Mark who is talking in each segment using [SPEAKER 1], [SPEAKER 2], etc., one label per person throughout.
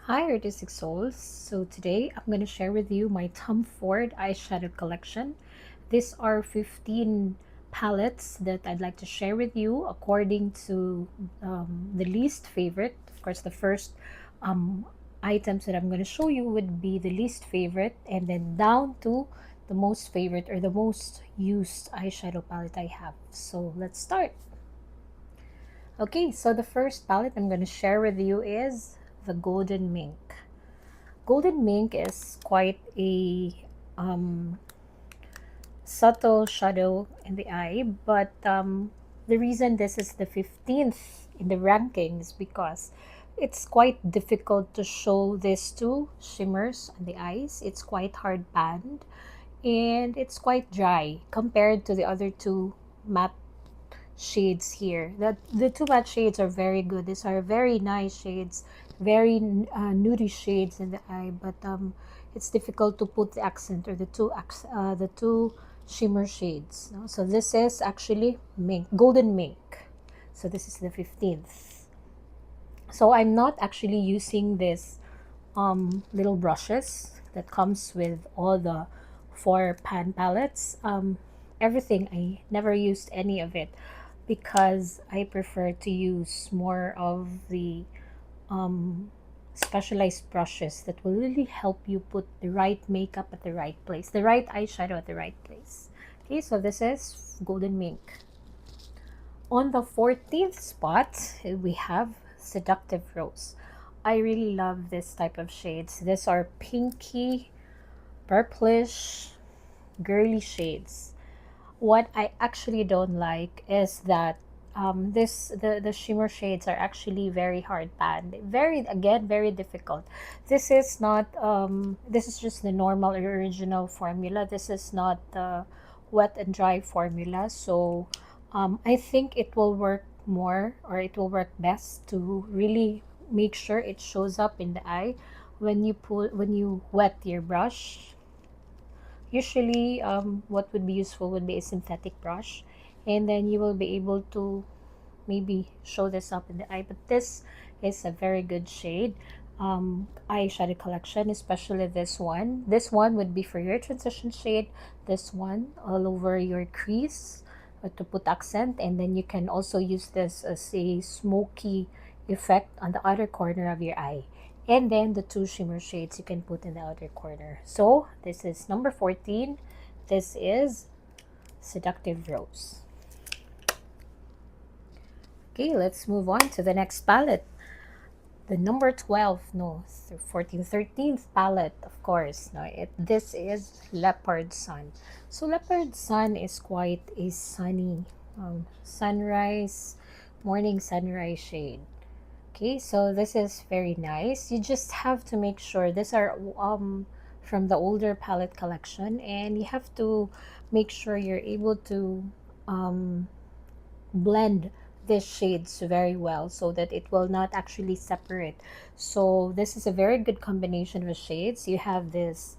[SPEAKER 1] Hi Artistic Souls. So today I'm going to share with you my Tom Ford eyeshadow collection. These are 15 palettes that I'd like to share with you according to the least favorite. Of course, the first um, items that I'm going to show you would be the least favorite, and then down to the most favorite or the most used eyeshadow palette I have. So let's start. Okay, so the first palette I'm going to share with you is the Golden Mink. Golden mink is quite a um, subtle shadow in the eye, but the reason this is the 15th in the ranking is because it's quite difficult to show these two shimmers on the eyes. It's quite hard panned and it's quite dry compared to the other two matte shades here. The two matte shades are very good. These are very nice shades, very nudie shades in the eye, but it's difficult to put the accent or the two shimmer shades. No? So this is actually mink, golden mink. So this is the 15th. So I'm not actually using this little brushes that comes with all the four pan palettes. Everything, I never used any of it because I prefer to use more of the um, specialized brushes that will really help you put the right makeup at the right place, the right eyeshadow at the right place. Okay, so this is Golden Mink. On the 14th spot, we have Seductive Rose. I really love this type of shades. These are pinky, purplish, girly shades. What I actually don't like is that the shimmer shades are actually very hard panned. Very, again, very difficult. This is just the normal or original formula. This is not the wet and dry formula. So I think it will work more, or it will work best to really make sure it shows up in the eye when you wet your brush. Usually, what would be useful would be a synthetic brush, and then you will be able to maybe show this up in the eye. But this is a very good shade eyeshadow collection, especially this one. This one would be for your transition shade. This one all over your crease to put accent, and then you can also use this as a smoky effect on the outer corner of your eye, and then the two shimmer shades you can put in the outer corner. So this is number 14. This is Seductive Rose. Okay, let's move on to the next palette. The number 12, no, 14, 13th palette, of course. No, this is Leopard Sun. So Leopard Sun is quite a sunny sunrise, morning sunrise shade. Okay, so this is very nice. You just have to make sure these are from the older palette collection, and you have to make sure you're able to um, blend these shades very well so that it will not actually separate. So this is a very good combination of shades. You have this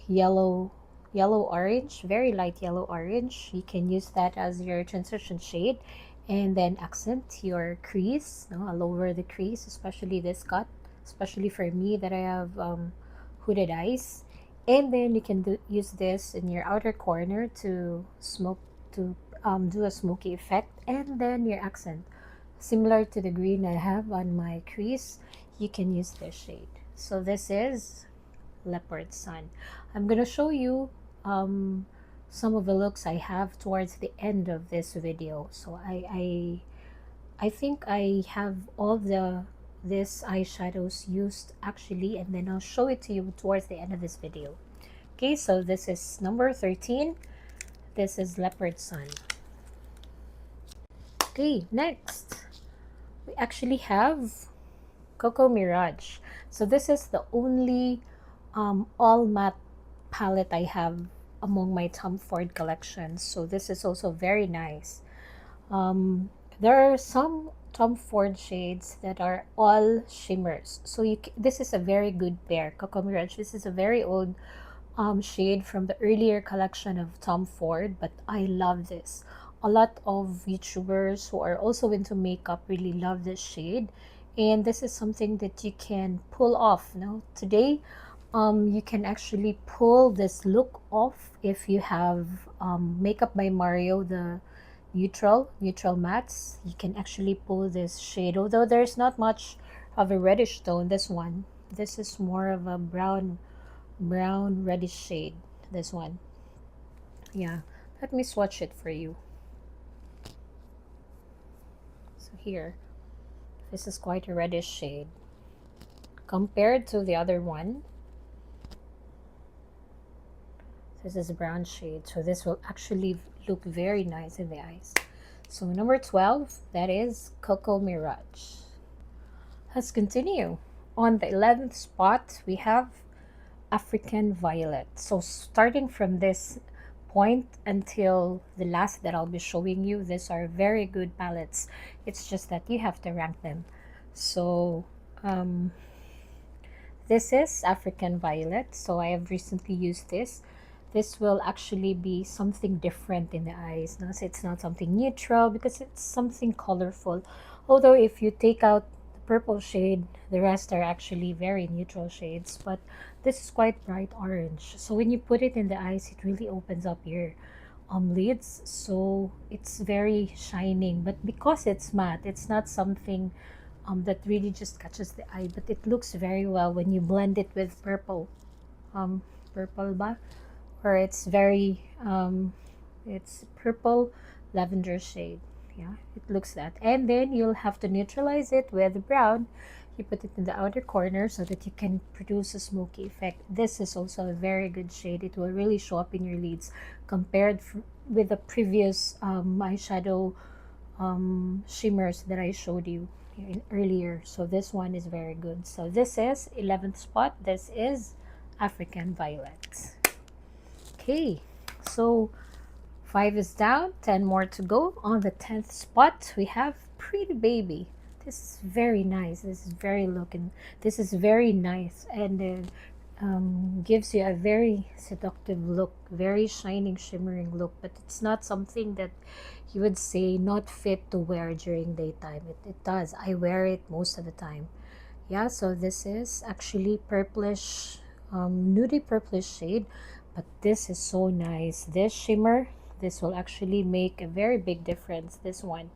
[SPEAKER 1] yellow orange, very light yellow orange. You can use that as your transition shade, and then accent your crease, no, all over the crease, especially this cut, especially for me that I have hooded eyes. And then you can use this in your outer corner to do a smoky effect, and then your accent, similar to the green I have on my crease, you can use this shade. So this is Leopard Sun. I'm gonna show you some of the looks I have towards the end of this video. So I think I have all this eyeshadows used actually, and then I'll show it to you towards the end of this video. Okay, so this is number 13. This is Leopard Sun. Okay, next we actually have Cocoa Mirage. So this is the only all matte palette I have among my Tom Ford collections. So this is also very nice. There are some Tom Ford shades that are all shimmers. So this is a very good pair. Cocoa Mirage. This is a very old shade from the earlier collection of Tom Ford, but I love this. A lot of YouTubers who are also into makeup really love this shade, and this is something that you can pull off. Now today, you can actually pull this look off if you have Makeup by Mario, the neutral mattes. You can actually pull this shade, although there's not much of a reddish tone. This is more of a brown reddish shade. This one, yeah. Let me swatch it for you. So here, this is quite a reddish shade compared to the other one. This is a brown shade, so this will actually look very nice in the eyes. So number 12, that is Cocoa Mirage. Let's continue. On the 11th spot, we have African Violet. So starting from this point until the last that I'll be showing you, these are very good palettes. It's just that you have to rank them. So this is African Violet. So I have recently used this. This will actually be something different in the eyes. No? So it's not something neutral because it's something colorful. Although if you take out the purple shade, the rest are actually very neutral shades. But this is quite bright orange. So when you put it in the eyes, it really opens up your lids. So it's very shining. But because it's matte, it's not something that really just catches the eye. But it looks very well when you blend it with purple. Purple ba? Or it's very it's purple lavender shade. Yeah, it looks that. And then you'll have to neutralize it with brown. You put it in the outer corner so that you can produce a smoky effect. This is also a very good shade. It will really show up in your lids compared with the previous eyeshadow shimmers that I showed you earlier. So this one is very good. So this is 11th spot. This is African Violet. Okay, so 5 is down, 10 more to go. On the 10th spot, we have Pretty Baby. This is very nice. This is very nice, and gives you a very seductive look, very shining, shimmering look. But it's not something that you would say not fit to wear during daytime. It does. I wear it most of the time. Yeah, so this is actually purplish, nudie purplish shade. But this is so nice. This shimmer, this will actually make a very big difference. This one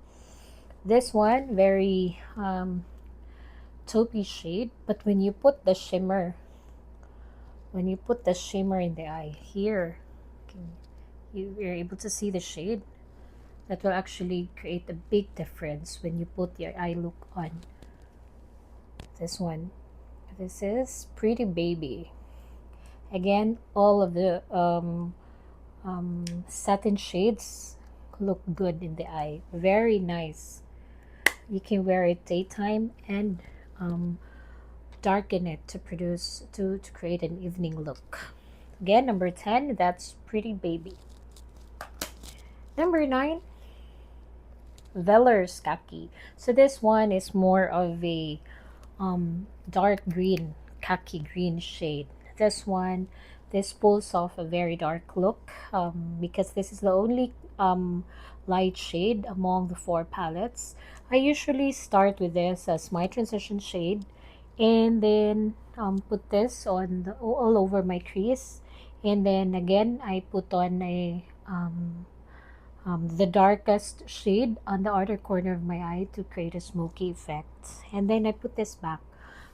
[SPEAKER 1] very taupey shade. But when you put the shimmer in the eye here, you're able to see the shade. That will actually create a big difference when you put your eye look on. This one, this is Pretty Baby. Again, all of the satin shades look good in the eye. Very nice. You can wear it daytime and darken it to create an evening look. Again, number 10, that's Pretty Baby. Number 9, Veller's Khaki. So this one is more of a dark green, khaki green shade. This pulls off a very dark look because this is the only light shade among the 4 palettes. I usually start with this as my transition shade, and then put this on all over my crease, and then again I put on the darkest shade on the outer corner of my eye to create a smoky effect, and then I put this back.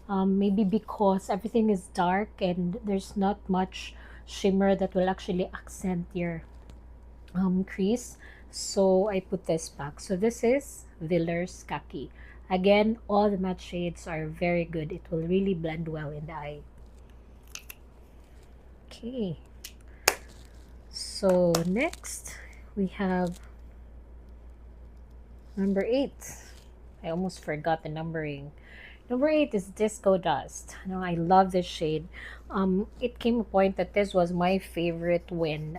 [SPEAKER 1] Maybe because everything is dark and there's not much shimmer that will actually accent your crease, so I put this back. So this is Veller's Khaki. Again, all the matte shades are very good. It will really blend well in the eye. Okay, so next we have number 8. I almost forgot the numbering. Number 8 is Disco Dust. Now, I love this shade. It came a point that this was my favorite when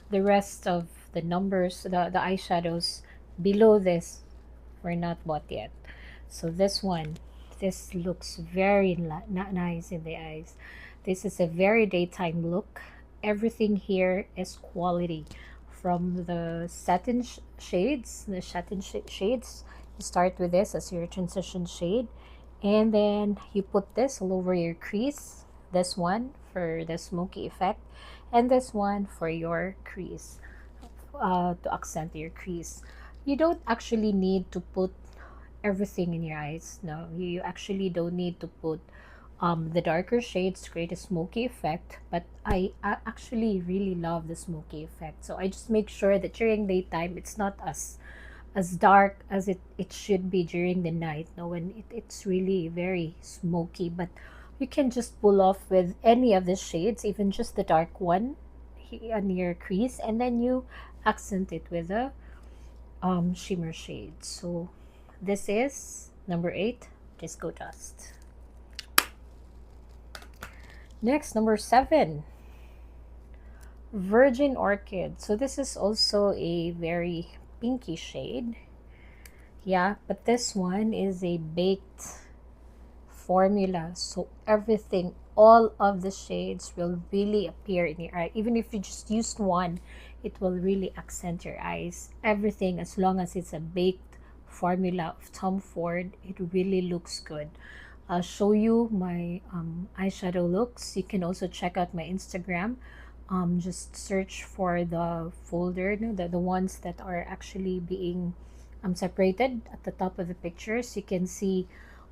[SPEAKER 1] the rest of the numbers, the eyeshadows below this were not bought yet. So this looks very nice in the eyes. This is a very daytime look. Everything here is quality. From the satin shades, You start with this as your transition shade, and then you put this all over your crease. This one for the smoky effect, and this one for your crease, to accent your crease. You don't actually need to put everything in your eyes. No, you actually don't need to put the darker shades to create a smoky effect, but I actually really love the smoky effect. So I just make sure that during daytime it's not as dark as it should be during the night. No, when it's really very smoky, but you can just pull off with any of the shades, even just the dark one on your crease, and then you accent it with a shimmer shade. So this is number 8, Disco Dust. Next, number 7, Virgin Orchid. So this is also a very pinky shade. Yeah, but this one is a baked formula. So everything, all of the shades will really appear in your eye. Even if you just used one, it will really accent your eyes. Everything, as long as it's a baked formula of Tom Ford, it really looks good. I'll show you my eyeshadow looks. You can also check out my Instagram. Just search for the folder, no, the ones that are actually being separated at the top of the pictures. You can see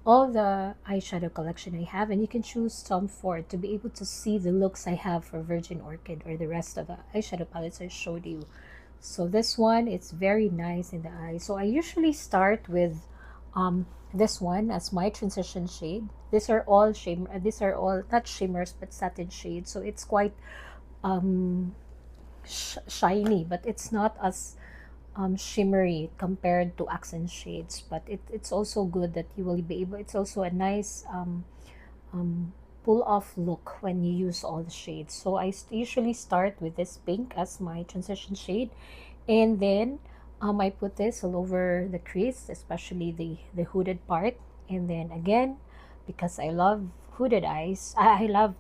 [SPEAKER 1] all the eyeshadow collection I have, and you can choose Tom Ford to be able to see the looks I have for Virgin Orchid or the rest of the eyeshadow palettes I showed you. So this one, it's very nice in the eye. So I usually start with this one as my transition shade. These are all shimmer. These are all not shimmers but satin shades. So it's quite um, shiny, but it's not as shimmery compared to accent shades. But it's also good that you will be able. It's also a nice um, pull off look when you use all the shades. So I usually start with this pink as my transition shade, and then I put this all over the crease, especially the hooded part. And then again, because I love hooded eyes, I love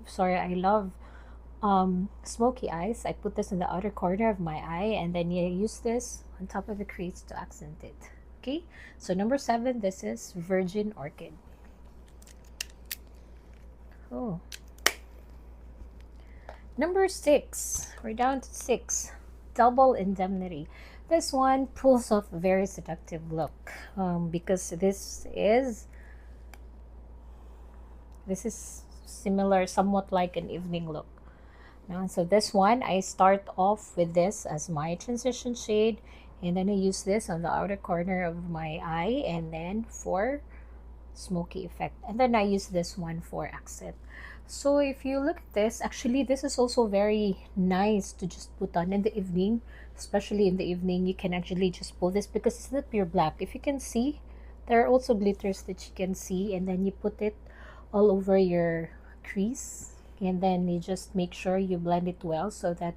[SPEAKER 1] smoky eyes, I put this in the outer corner of my eye, and then you use this on top of the crease to accent it. Okay, so number 7, this is Virgin Orchid. Oh, number 6, we're down to 6, Double Indemnity. This one pulls off a very seductive look, because this is similar, somewhat like an evening look. Now, so this one, I start off with this as my transition shade, and then I use this on the outer corner of my eye, and then for smoky effect, and then I use this one for accent. So if you look at this, actually this is also very nice to just put on in the evening. Especially in the evening, you can actually just pull this because it's not pure black. If you can see, there are also glitters that you can see, and then you put it all over your crease, and then you just make sure you blend it well so that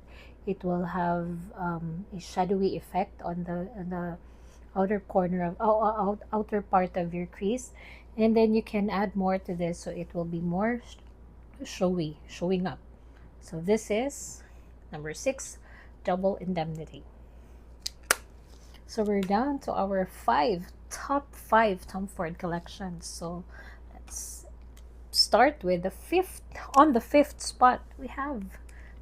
[SPEAKER 1] it will have a shadowy effect on the outer corner of outer part of your crease. And then you can add more to this so it will be more showing up. So this is number 6, Double Indemnity. So we're down to our top 5 Tom Ford collections. So let's start with the 5th. On the 5th spot, we have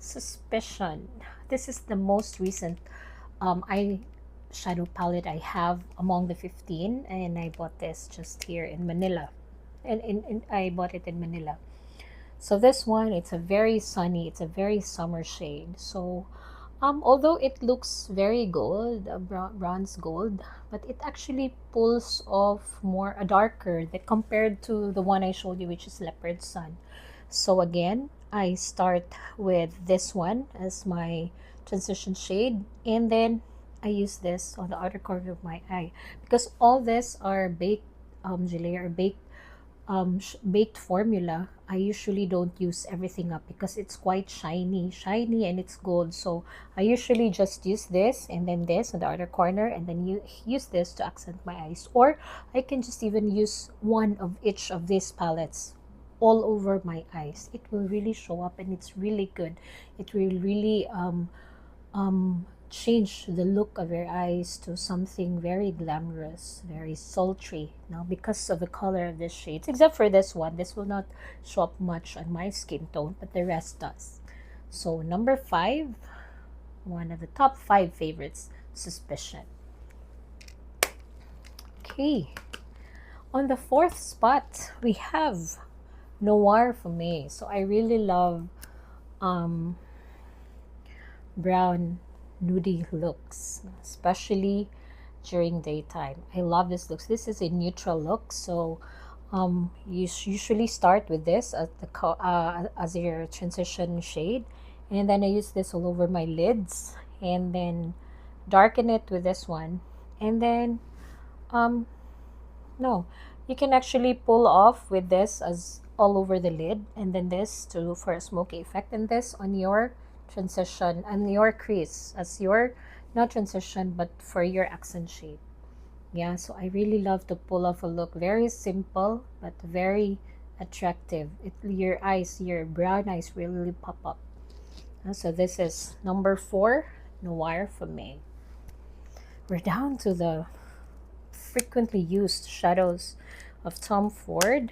[SPEAKER 1] Suspicion. This is the most recent eyeshadow palette I have among the 15, and I bought this just here in Manila. And I bought it in Manila. So this one, it's a very sunny, it's a very summer shade. So although it looks very gold, bronze gold, but it actually pulls off more a darker that compared to the one I showed you, which is Leopard Sun. So again, I start with this one as my transition shade, and then I use this on the outer corner of my eye because all this are baked gelée or baked formula. I usually don't use everything up because it's quite shiny and it's gold. So I usually just use this and then this on the outer corner, and then you use this to accent my eyes, or I can just even use one of each of these palettes all over my eyes. It will really show up, and it's really good. It will really change the look of your eyes to something very glamorous, very sultry, now because of the color of the shades. Except for this one, this will not show up much on my skin tone, but the rest does. So number 5, one of the top 5 favorites, Suspicion. Okay, on the 4th spot, we have Noir for me. So I really love um, brown nudie looks, especially during daytime. I love this look. This is a neutral look, so you usually start with this as as your transition shade, and then I use this all over my lids, and then darken it with this one, and then um no, you can actually pull off with this as all over the lid, and then this to for a smoky effect, and this on your transition and your crease as your not transition but for your accent shade. Yeah, so I really love to pull off a look very simple but very attractive. Your eyes, your brown eyes really pop up. So this is number 4, Noir for me. We're down to the frequently used shadows of Tom Ford.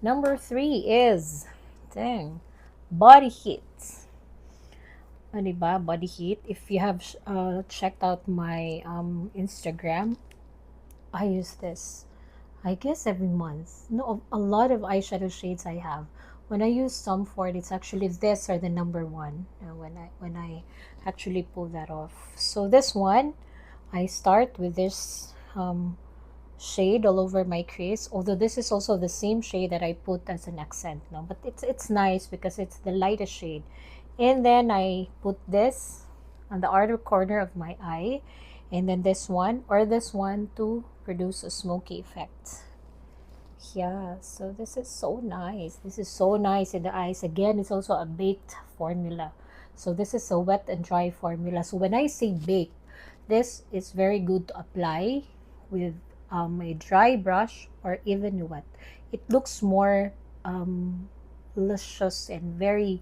[SPEAKER 1] Number 3 is, dang, Body Heat. Ano ba? Body Heat. If you have checked out my Instagram, I use this, I guess, every month. No, a lot of eyeshadow shades I have. When I use Tom Ford, it's actually this or the number 1 when I actually pull that off. So this one, I start with this shade all over my crease, although this is also the same shade that I put as an accent, no, but it's nice because it's the lightest shade. And then I put this on the outer corner of my eye, and then this one or this one to produce a smoky effect. Yeah, so this is so nice. This is so nice in the eyes. Again, it's also a baked formula. So this is a wet and dry formula. So when I say baked, this is very good to apply with a dry brush or even wet. It looks more luscious and very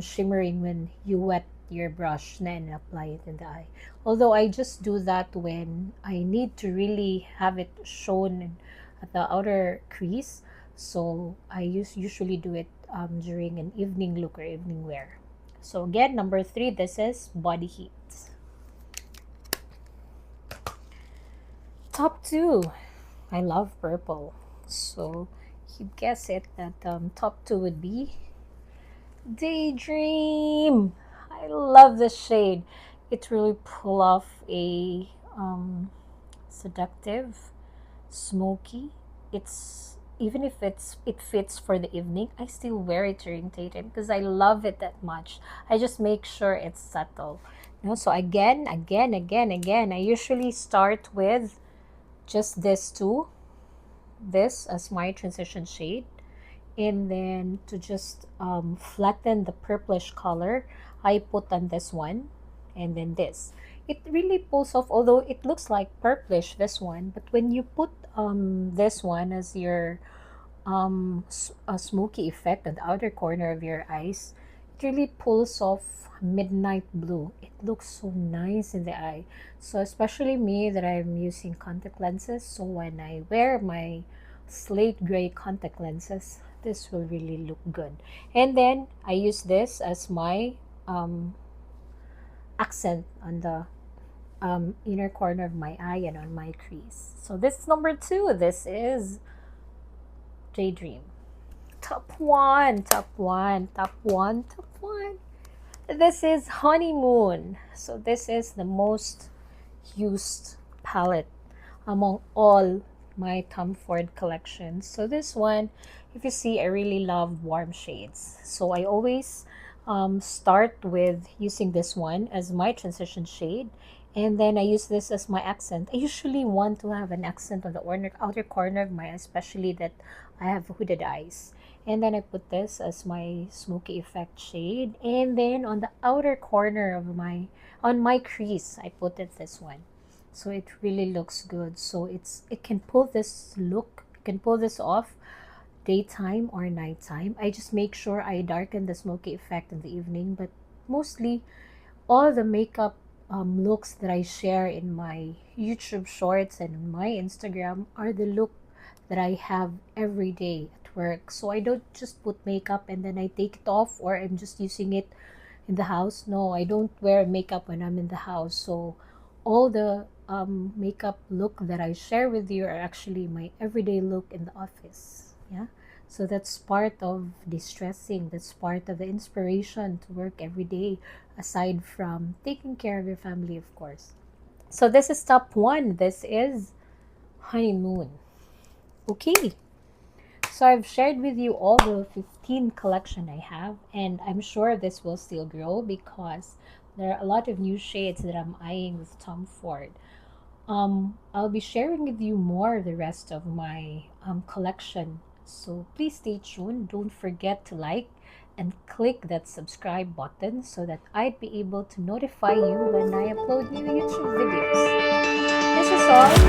[SPEAKER 1] shimmering when you wet your brush and apply it in the eye. Although I just do that when I need to really have it shown at the outer crease. So I usually do it during an evening look or evening wear. So again, number 3, this is Body Heat. Top 2, I love purple. So you guess it that top 2 would be Daydream. I love this shade. It really pull off a seductive, smoky. It's even if it fits for the evening, I still wear it during daytime because I love it that much. I just make sure it's subtle. So again, I usually start with just this two, this as my transition shade, and then to just flatten the purplish color, I put on this one, and then this. It really pulls off, although it looks like purplish, this one, but when you put this one as your a smoky effect on the outer corner of your eyes, it really pulls off midnight blue. It looks so nice in the eye. So especially me that I'm using contact lenses, so when I wear my slate gray contact lenses, this will really look good. And then I use this as my accent on the inner corner of my eye and on my crease. So this is number 2. This is Daydream. Top 1, top 1, top 1, top 1. This is Honeymoon. So this is the most used palette among all my Tom Ford collections. So this one, if you see, I really love warm shades. So I always start with using this one as my transition shade, and then I use this as my accent. I usually want to have an accent on the outer corner of my eye, especially that I have hooded eyes. And then I put this as my smoky effect shade, and then on the outer corner of on my crease, I put it this one. So it really looks good. So it can pull this look, it can pull this off daytime or nighttime. I just make sure I darken the smoky effect in the evening, but mostly all the makeup looks that I share in my YouTube shorts and on my Instagram are the look that I have every day at work. So I don't just put makeup and then I take it off, or I'm just using it in the house. No, I don't wear makeup when I'm in the house. So all the makeup look that I share with you are actually my everyday look in the office. Yeah. So that's part of distressing. That's part of the inspiration to work every day, aside from taking care of your family, of course. So this is step one. This is honeymoon. Okay. So I've shared with you all the 15 collection I have, and I'm sure this will still grow because there are a lot of new shades that I'm eyeing with Tom Ford. I'll be sharing with you more of the rest of my collection. So please stay tuned. Don't forget to like and click that subscribe button so that I'd be able to notify you when I upload new YouTube videos. This is all.